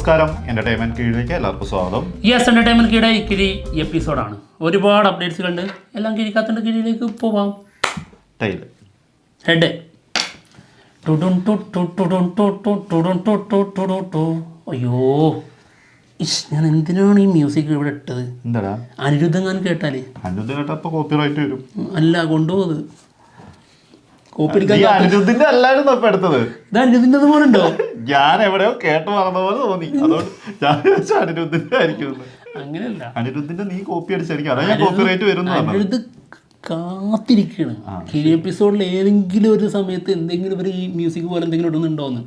നമസ്കാരം, എന്റർടൈൻമെന്റ് കീഴിലേക്ക് എല്ലാവർക്കും സ്വാഗതം. യെസ്, എന്റർടൈൻമെന്റ് കീഴെ കിഴി എപ്പിസോഡാണ്. ഒരുപാട് അപ്ഡേറ്റ്സുകളുണ്ട്. എല്ലാം കിഴിക്കാത്തൻ്റെ കീഴിലേക്ക് പോവാം. ഹെഡ് അയ്യോ, ഞാൻ എന്തിനാണ് ഈ മ്യൂസിക് ഇവിടെ ഇട്ടത്? എന്താടാ അനിരുദ്ധങ്ങാൻ കേട്ടാലേ? അനിരുദ്ധ കേട്ടപ്പോ കോപ്പിറൈറ്റ് വരും. അല്ല, കൊണ്ടുപോകുന്നത് കോപ്പി അനിരുദ്ധിന്റെ അല്ലായിരുന്നു ഇപ്പൊ എടുത്തത്. ഇത് അനിരുദ്ധിന്റെ പോലെ ഉണ്ടോ? ഞാൻ എവിടെയോ കേട്ട് മറന്ന പോലെ തോന്നി, അതുകൊണ്ട് ഞാൻ അനിരുദ്ധിന്റെ ആയിരിക്കും. അങ്ങനെയല്ല, അനിരുദ്ധിന്റെ നീ കോപ്പി അടിച്ചായിരിക്കും, അതാ ഞാൻ കോപ്പിറൈറ്റ് വരും. അനിരുദ്ധ് കാത്തിരിക്കുകയാണ് കിഴി എപ്പിസോഡിൽ ഏതെങ്കിലും ഒരു സമയത്ത് എന്തെങ്കിലും ഒരു ഈ മ്യൂസിക് പോലെ എന്തെങ്കിലും ഇടുന്നുണ്ടോന്ന്.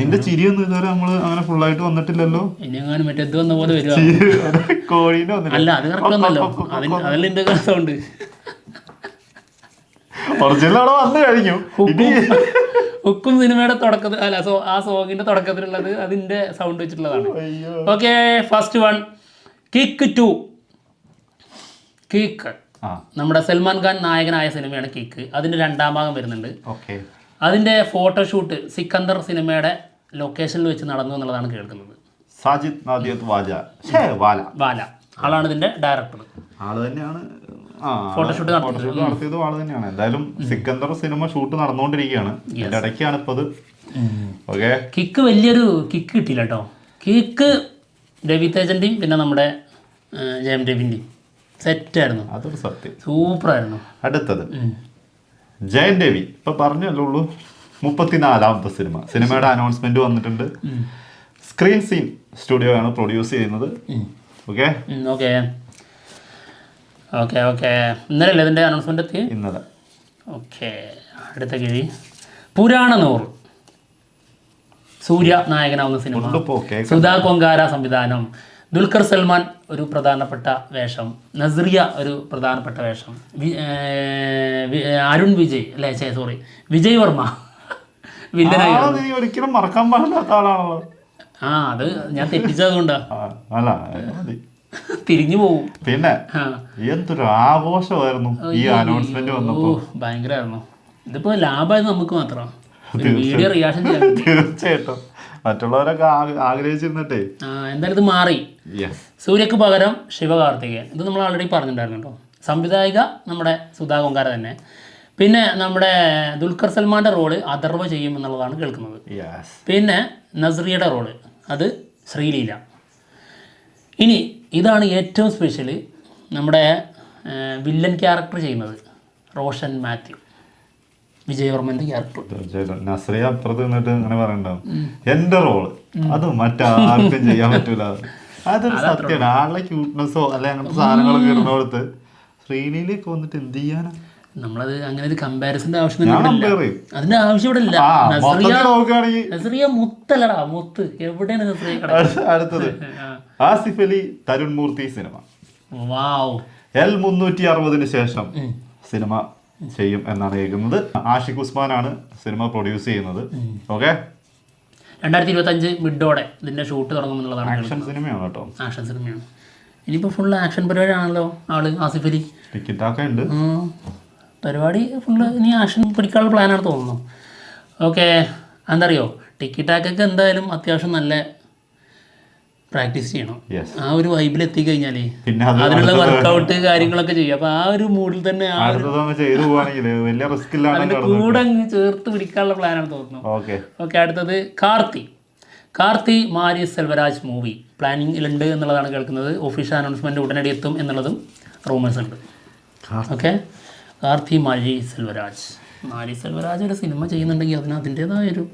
നിന്റെ ചിരിയൊന്നും ഇതുവരെ നമ്മള് അങ്ങനെ ഫുള്ളായിട്ട് വന്നിട്ടില്ലല്ലോ. ഇനി അങ്ങനെ മറ്റേ ഇത് വന്ന പോലെ വരുവാ. കോഴീനെ അല്ല, അത് കറക്റ്റ് വന്നല്ലോ. അതല്ല എന്റെ സൗണ്ട്. ഒറിജിനൽ അവിടെ വന്നു കഴിഞ്ഞു. ഹുക്കും സിനിമയുടെ തുടക്കത്തിൽ, അല്ല ആ സോങ്ങിന്റെ തുടക്കത്തിലുള്ളത് അതിന്റെ സൗണ്ട് വെച്ചിട്ടുള്ളതാണ്. Okay, first one, kick 2. Kick നമ്മുടെ സൽമാൻ ഖാൻ നായകനായ സിനിമയാണ് കിക്ക്. അതിന്റെ 2ാം ഭാഗം വരുന്നുണ്ട്. അതിന്റെ ഫോട്ടോഷൂട്ട് സിക്കന്ദർ സിനിമയുടെ ലൊക്കേഷനിൽ വെച്ച് നടന്നു എന്നുള്ളതാണ് കേൾക്കുന്നത്. സാജിദ് നാദിയത്ത് വാല ആളാണ് ഇതിന്റെ ഡയറക്ടർ. ആള് തന്നെയാണ് ഫോട്ടോഷൂട്ട് നടത്തിയത്. ആള് തന്നെയാണ്. എന്തായാലും സിക്കന്ദർ സിനിമ ഷൂട്ട് നടന്നുകൊണ്ടിരിക്കുകയാണ്. ഇതിന്റെ ഇടയ്ക്കാണ് ഇപ്പത്. ഓക്കെ, കിക്ക് വലിയൊരു കിക്ക് കിട്ടിയില്ല കേട്ടോ. കിക്ക് രവി തേജന്റെയും പിന്നെ നമ്മുടെ ജയം രവിന്റെയും സെറ്റായിരുന്നു. അതൊരു സത്യം, സൂപ്പറായിരുന്നു. അടുത്തത് ജയൻ രവി. ഇപ്പൊ പറഞ്ഞല്ലേ ഉള്ളൂ, 34ാമത്തെ സിനിമയുടെ അനൗൺസ്മെന്റ് വന്നിട്ടുണ്ട്. സ്ക്രീൻ സീൻ സ്റ്റുഡിയോ ആണ് പ്രൊഡ്യൂസ് ചെയ്യുന്നത്. ഓക്കെ ഓക്കെ ഓക്കെ ഓക്കെ ഇന്നലെ അല്ലേ ഇതിൻ്റെ അനൗൺസ്മെന്റ് എത്തി? ഇന്നലെ. ഓക്കെ, അടുത്ത കിഴി പുരാണ 100. സൂര്യ നായകനാവുന്ന സിനിമ. സുധാ കൊങ്കാര സംവിധാനം. ദുൽഖർ സൽമാൻ ഒരു പ്രധാനപ്പെട്ട വേഷം, നസ്രിയ ഒരു പ്രധാനപ്പെട്ട വേഷം, അരുൺ വിജയ് അല്ലേ, സോറി വിജയ് വർമ്മ വില്ലനായി. ഒരിക്കലും മറക്കാൻ പാടില്ലാത്ത ആളാണല്ലോ. അത് ഞാൻ തെറ്റിച്ചതുകൊണ്ടാ. തിരിഞ്ഞു പോവും. പിന്നെ എന്തൊരു ആഘോഷമായിരുന്നു ഈ അനൗൺസ്മെന്റ് വന്നപ്പോ. ഭയങ്കരമായിരുന്നു. ഇതിപ്പോ ലാഭമായത് നമുക്ക് മാത്രം. വീഡിയോ റിയാക്ഷൻ ചെയ്യാൻ തീർച്ചയായിട്ടും മറ്റുള്ളവരൊക്കെ ആഗ്രഹിച്ചിരുന്നിട്ടേ എന്തായാലും ഇത് മാറി. സൂര്യക്ക് പകരം ശിവകാർത്തികേയൻ. ഇത് നമ്മൾ ആൾറെഡി പറഞ്ഞിട്ടുണ്ടായിരുന്നു കേട്ടോ. സംവിധായിക നമ്മുടെ സുധാ കൊങ്കാര തന്നെ. പിന്നെ നമ്മുടെ ദുൽഖർ സൽമാന്റെ റോള് അഥർവ ചെയ്യും എന്നുള്ളതാണ് കേൾക്കുന്നത്. പിന്നെ നസ്രിയയുടെ റോള് അത് ശ്രീലീല. ഇനി ഇതാണ് ഏറ്റവും സ്പെഷ്യൽ, നമ്മുടെ വില്ലൻ ക്യാരക്ടർ ചെയ്യുന്നത് റോഷൻ മാത്യു, വിജയവർമ്മന്റെ ക്യാരക്ടർ. നസ്രിയ അപ്പുറത്ത് നിന്നിട്ട് ഇങ്ങനെ പറയണ്ടാവും, എന്റെ റോള് അത് മറ്റാർക്കും ചെയ്യാൻ പറ്റൂല. അതൊരു സത്യമാണ്. ആളുടെ ക്യൂട്ട്നെസ്സോ അല്ലെ അങ്ങനത്തെ സാധനങ്ങളൊക്കെ ഇടുന്നോടത്ത് ശ്രീലീലേക്ക് വന്നിട്ട് എന്ത് ചെയ്യാനാ? നമ്മളത് അങ്ങനെ ഒരു കമ്പാരിസന്റെ ആവശ്യം അതിന്റെ ആവശ്യം ഇവിടെ ഇല്ല. നസ്രിയ മുത്തല്ലടാ, മുത്ത് എവിടെയാണ് നസ്രിയ? അടുത്തത് ആസിഫ് അലി തരുൺ മൂർത്തി സിനിമ. വാവ്, L360 ശേഷം സിനിമ ചെയ്യും എന്നാണ് കേൾക്കുന്നത്. ആഷിഖ് ഉസ്മാനാണ് സിനിമ പ്രൊഡ്യൂസ് ചെയ്യുന്നത്. ഓക്കെ, 2025 മിഡോടെ ഇതിന്റെ ഷൂട്ട് തുടങ്ങുമെന്നുള്ളതാണ്. ആക്ഷൻ സിനിമയാണ് കേട്ടോ. ആക്ഷൻ സിനിമയാണ്. ഇനിയിപ്പോ ഫുള്ള് ആക്ഷൻ പരിപാടിയാണല്ലോ ആള് ആസിഫ് അലി. ടിക്കറ്റൊക്കെ ഉണ്ട്, പരിപാടി ഫുള്ള് ഇനി ആക്ഷൻ പിടിക്കാനുള്ള പ്ലാനാണ് തോന്നുന്നു. ഓക്കെ, എന്താ അറിയോ, ടിക്കറ്റാക്കൊക്കെ എന്തായാലും അത്യാവശ്യം നല്ല പ്രാക്ടീസ് ചെയ്യണം. ആ ഒരു വൈബിൽ എത്തിക്കഴിഞ്ഞാലേ അതിനുള്ള വർക്കൗട്ട് കാര്യങ്ങളൊക്കെ ചെയ്യും. അപ്പൊ ആ ഒരു മൂഡിൽ തന്നെ അതിന്റെ കൂടെ അങ്ങ് ചേർത്ത് പിടിക്കാനുള്ള പ്ലാനാണ് തോന്നുന്നു. ഓക്കെ, അടുത്തത് കാർത്തി മാരി സെൽവരാജ് മൂവി പ്ലാനിങ്ങിലുണ്ട് എന്നുള്ളതാണ് കേൾക്കുന്നത്. ഒഫീഷ്യൽ അനൗൺസ്മെന്റ് ഉടനടി എത്തും എന്നുള്ളതും റൂമേഴ്സ് ഉണ്ട്. ഓക്കെ, കാർത്തി മാരി സെൽവരാജ് ഒരു സിനിമ ചെയ്യുന്നുണ്ടെങ്കിൽ അതിന് അതിൻ്റെതായൊരു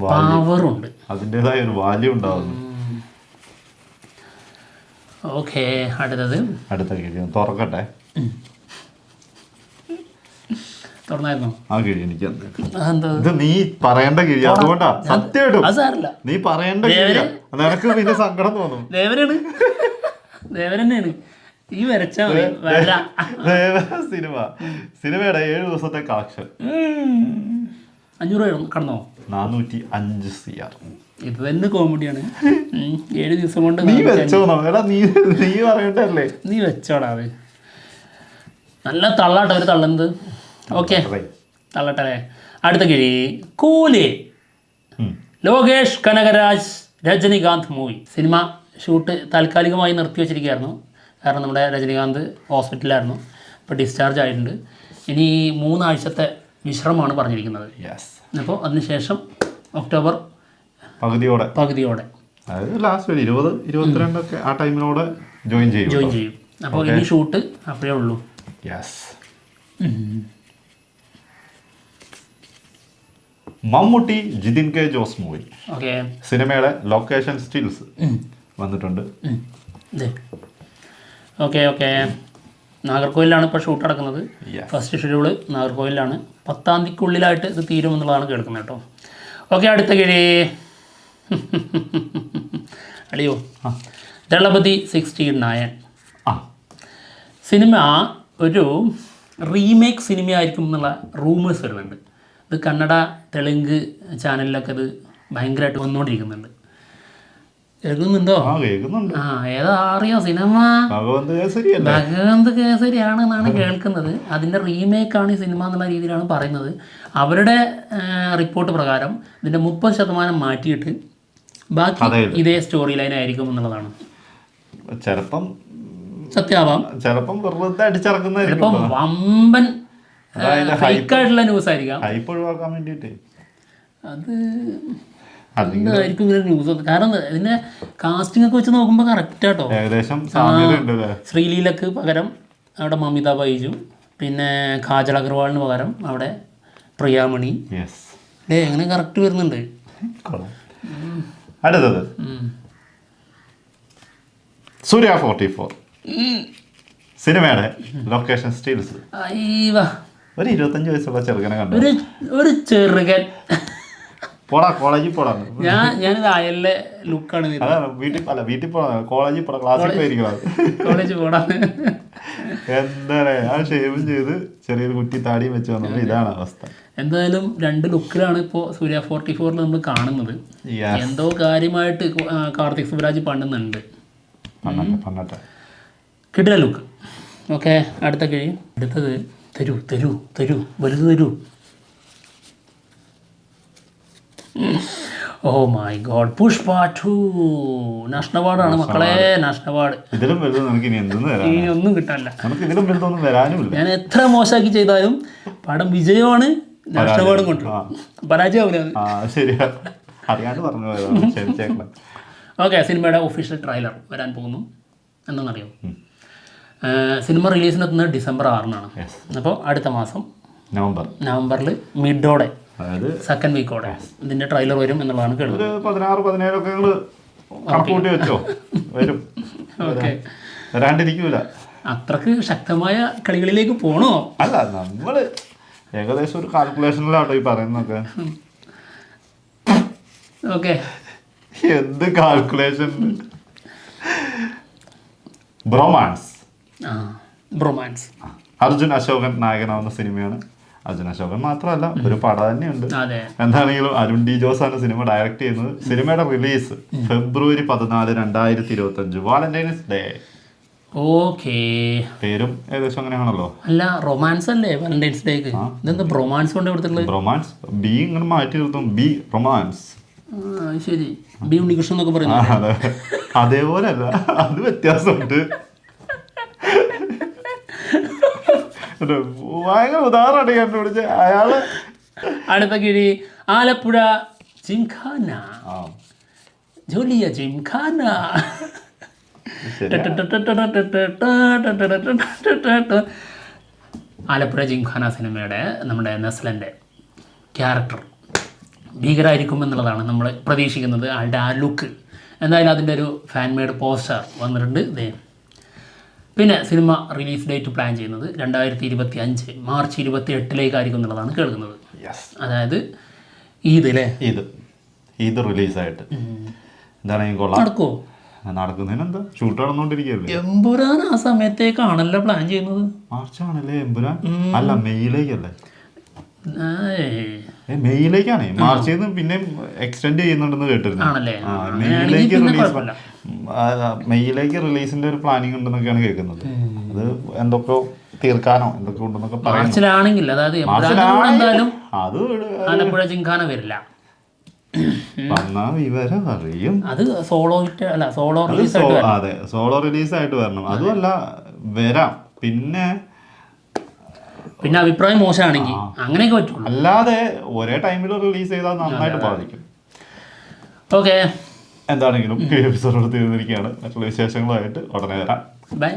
പവറുണ്ട്, അതിൻ്റെതായ ഒരു വാല്യൂ ഉണ്ടാവുന്നു. ഓക്കെ, അടുത്ത തുറക്കട്ടെ. തുറന്നായിരുന്നോ? ആ കിഴി എനിക്ക് ഇത് നീ പറയേണ്ട കിഴി, അതുകൊണ്ടാ സത്യമായിട്ടും നീ പറയേണ്ട കിഴിയാ. നിനക്ക് പിന്നെ സങ്കടം തോന്നും. ദേവൻ തന്നെയാണ് ഈ വരച്ച സിനിമയുടെ 7 ദിവസത്തെ കളക്ഷൻ 500 കടന്നോ? 405 CR. ഇത് തന്നെ കോമഡിയാണ്. 7 ദിവസം കൊണ്ട് നീ പറയണ്ടല്ലേ, നീ വെച്ചോടാ. അത് നല്ല തള്ളാട്ടോ ഒരു തള്ളുന്നത്. ഓക്കെ, തള്ളട്ടെ. അടുത്ത കിഴി Coolie Lokesh Kanagaraj Rajinikanth movie. Cinema shoot താൽക്കാലികമായി നിർത്തിവെച്ചിരിക്കുകയായിരുന്നു. കാരണം നമ്മുടെ രജനികാന്ത് ഹോസ്പിറ്റലിലായിരുന്നു. ഇപ്പോൾ ഡിസ്ചാർജ് ആയിട്ടുണ്ട്. ഇനി 3 ആഴ്ചത്തെ വിശ്രമമാണ് പറഞ്ഞിരിക്കുന്നത്. അപ്പോൾ അതിനുശേഷം ഒക്ടോബർ പകുതിയോടെ അതായത് ലാസ്റ്റ് ഒരു 20-22 ഒക്കെ ആ ടൈമിനോടെ ജോയിൻ ചെയ്യും. അപ്പോൾ ഇനി ഷൂട്ട് അപ്പോഴേ ഉള്ളൂ. Mammootty Jithin K Jose movie. Okay, സിനിമയുടെ ലൊക്കേഷൻ സ്റ്റിൽസ് വന്നിട്ടുണ്ട്. ഓക്കെ നാഗർകോവിലാണ് ഇപ്പോൾ ഷൂട്ട് നടക്കുന്നത്. First schedule നാഗർകോവിലാണ്. 10-ാം തീയതിക്കുള്ളിലായിട്ട് ഇത് തീരുമെന്നുള്ളതാണ് കേൾക്കുന്നത് കേട്ടോ. ഓക്കെ, അടുത്ത കിഴി അളിയോ ദളപതി 69. സിനിമ ഒരു റീമേക്ക് സിനിമയായിരിക്കും എന്നുള്ള റൂമേഴ്സ് വരുന്നുണ്ട്. ഇത് കന്നഡ തെലുങ്ക് ചാനലിലൊക്കെ ഇത് ഭയങ്കരമായിട്ട് വന്നുകൊണ്ടിരിക്കുന്നുണ്ട്. കേൾക്കുന്നുണ്ടോ? ഏതാ അറിയോ സിനിമ? ഭഗവന്ത് കേസരിയാണെന്നാണ് കേൾക്കുന്നത്. അതിൻ്റെ റീമേക്കാണ് ഈ സിനിമ എന്നുള്ള രീതിയിലാണ് പറയുന്നത്. അവരുടെ റിപ്പോർട്ട് പ്രകാരം ഇതിൻ്റെ 30% മാറ്റിയിട്ട് ബാക്കി ഇതേ സ്റ്റോറി ലൈൻ ആയിരിക്കും എന്നുള്ളതാണ്. ചിലപ്പം സത്യമാവാം, ചിലപ്പം ചിലപ്പം വമ്പൻ ഫേക്കായിട്ടുള്ള ന്യൂസ് ആയിരിക്കാം. ഒഴിവാക്കാൻ വേണ്ടിയിട്ട് അത് എന്തായിരിക്കും ഇങ്ങനെ ന്യൂസ്. കാരണം ഇതിന്റെ കാസ്റ്റിംഗ് ഒക്കെ വെച്ച് നോക്കുമ്പോൾ കറക്റ്റ് ആട്ടോ. ഏകദേശം ശ്രീലീലക്ക് പകരം അവിടെ മമിത ബൈജു, പിന്നെ കാജൽ അഗർവാളിന് പകരം അവിടെ പ്രിയാമണി. എങ്ങനെ കറക്റ്റ് വരുന്നുണ്ട്. അടുത്തത് സൂര്യ 44 സിനിമയുടെ ലൊക്കേഷൻ സ്റ്റിൽസ്. ഒരു 25 വയസ്സുള്ള ചെറുക്കനെ കണ്ടു. ഒരു ചെറുകൻ കോളേജിൽ പോടാ. ഞാനിത് അയലിലെ ലുക്കാണ്. വീട്ടിൽ പോടാ, കോളേജിൽ പോടാ, ക്ലാസ്സിൽ പോയിരിക്കണം. കോളേജിൽ പോടാ. എന്താ ആ ഷേവും ചെയ്ത് ചെറിയൊരു കുറ്റി താടിയും വെച്ച് വന്നത്. ഇതാണ് അവസ്ഥ. എന്തായാലും 2 ലുക്കിലാണ് ഇപ്പോൾ സൂര്യ 44 നമ്മൾ കാണുന്നത്. എന്തോ കാര്യമായിട്ട് കാർത്തിക് സുബ്രാജ് പണ്ടുന്നുണ്ട്. കിടില ലുക്ക്. ഓക്കെ, അടുത്ത കിഴി. അടുത്തത് തരൂ വലുത് തരൂ. Oh my god, Pushpa 2 national അവാർഡാണ് മക്കളെ, നാഷണൽ അവാർഡ്. ഇനി ഒന്നും കിട്ടാനില്ല. ഞാൻ എത്ര മോശമാക്കി ചെയ്താലും പടം വിജയമാണ്, നാഷണൽ അവാർഡും കൊണ്ടുവരും. പരാജയമാവില്ല. ഓക്കെ, സിനിമയുടെ ഒഫീഷ്യൽ ട്രെയിലർ വരാൻ പോകുന്നു. എന്താണെന്നറിയോ? സിനിമ റിലീസിനെത്തുന്നത് December 6-നാണ്. അപ്പോൾ അടുത്ത മാസം നവംബറിൽ മിഡോടെ, അതായത് സെക്കൻഡ് വീക്കോടെ ഇതിന്റെ ട്രെയിലർ വരും എന്നുള്ളതാണ് കേൾക്കുന്നത്. 16-17 അത്രക്ക് ശക്തമായ കളികളിലേക്ക് പോണോ? അല്ല, നമ്മള് ഏകദേശം ഒരു കാൽക്കുലേഷനിലാട്ടോ ഈ പറയുന്നൊക്കെ. ഓക്കെ, എന്ത് കാൽക്കുലേഷൻ? ബ്രൊമാൻസ്. അർജുൻ അശോകൻ നായകനാവുന്ന സിനിമയാണ്. അർജുൻ അശോകൻ മാത്രമല്ല, ഒരു പടം തന്നെയുണ്ട്. എന്താണെങ്കിലും അരുൺ ഡി ജോസ് ആണ് സിനിമ ഡയറക്ട് ചെയ്യുന്നത്. സിനിമയുടെ release February 14, 2025, Valentine's day. Okay, പേരും ഏകദേശം അങ്ങനെയാണല്ലോ. അല്ല, റൊമാൻസ് അല്ലേ വാലന്റൈൻസ് ഡേക്ക്? ഇതെന്താ ബ്രൊമാൻസ് കൊണ്ട് കൊടുത്തിട്ടുള്ളത്? ബ്രൊമാൻസ് ബി ഇങ്ങനെ മാറ്റി നിർത്തും. B romance. ശരി, ബി ഉണ്ണികൃഷ്ണൻ എന്നൊക്കെ പറയുന്നത് അതേപോലെ അല്ല, അത് വ്യത്യാസമുണ്ട്. ഭയങ്കര ഉദാഹരണമാണ് കണ്ടുപിടിച്ച അയാള്. അടുത്ത കിഴി ആലപ്പുഴ ജിംഖാന. ജോലിയ ജിംഖാന. ആലപ്പുഴ ജിംഖാന സിനിമയുടെ നമ്മുടെ നസ്ലൻ്റെ ക്യാരക്ടർ ഭീകരമായിരിക്കും എന്നുള്ളതാണ് നമ്മൾ പ്രതീക്ഷിക്കുന്നത്. ആളുടെ ആ ലുക്ക്. എന്തായാലും അതിൻ്റെ ഒരു ഫാൻ മെയ്ഡ് പോസ്റ്റർ വന്നിട്ടുണ്ട്. പിന്നെ സിനിമ റിലീസ് ഡേറ്റ് പ്ലാൻ ചെയ്യുന്നത് 2025 March 28 എന്നുള്ളതാണ് കേൾക്കുന്നത്. അതായത് ഈദ് അല്ലേ? ഈദ് റിലീസായിട്ട് നടക്കുമോ? നടക്കുന്നതിനെന്താ, ഷൂട്ട് നടന്നുകൊണ്ടിരിക്കുകയല്ലേ. എമ്പുരാൻ ആ സമയത്തേക്കാണല്ലോ പ്ലാൻ ചെയ്യുന്നത്. മാർച്ചാണല്ലേ എമ്പുരാൻ? അല്ല, മെയ്യിലേക്കല്ലേ? മെയ്യിലേക്കാണ്. മാർച്ചിൽ നിന്ന് പിന്നെ എക്സ്റ്റെൻഡ് ചെയ്യുന്നുണ്ടെന്ന് കേട്ടിരുന്നു. മെയ്യിലേക്ക് റിലീസിന്റെ ഒരു പ്ലാനിങ് ഉണ്ടെന്നൊക്കെയാണ് കേൾക്കുന്നത്. അത് എന്തൊക്കെ തീർക്കാനോ എന്തൊക്കെ ഉണ്ടെന്നൊക്കെ മാർച്ചിലാണെങ്കിൽ, അതായത് എന്തായാലും ആലപ്പുഴ ജിംഖാന വരില്ല. വന്നാ വിവരം അറിയും. അത് സോളോ ഹിറ്റ് അല്ല, സോളോ അത് റിലീസ് അതെ, സോളോ റിലീസ് ആയിട്ട് വരണം. അതുമല്ല വരാം. പിന്നെ അഭിപ്രായം മോശമാണെങ്കിൽ അങ്ങനെയൊക്കെ പറ്റുള്ളൂ. അല്ലാതെ ഒരേ ടൈമിൽ റിലീസ് ചെയ്താൽ നന്നായിട്ട് ബാധിക്കും. ഓക്കെ, എന്താണെങ്കിലും എപ്പിസോഡ് തീർന്നിരിക്കുകയാണ്. മറ്റുള്ള വിശേഷങ്ങളുമായിട്ട് ഉടനെ വരാം. ബൈ.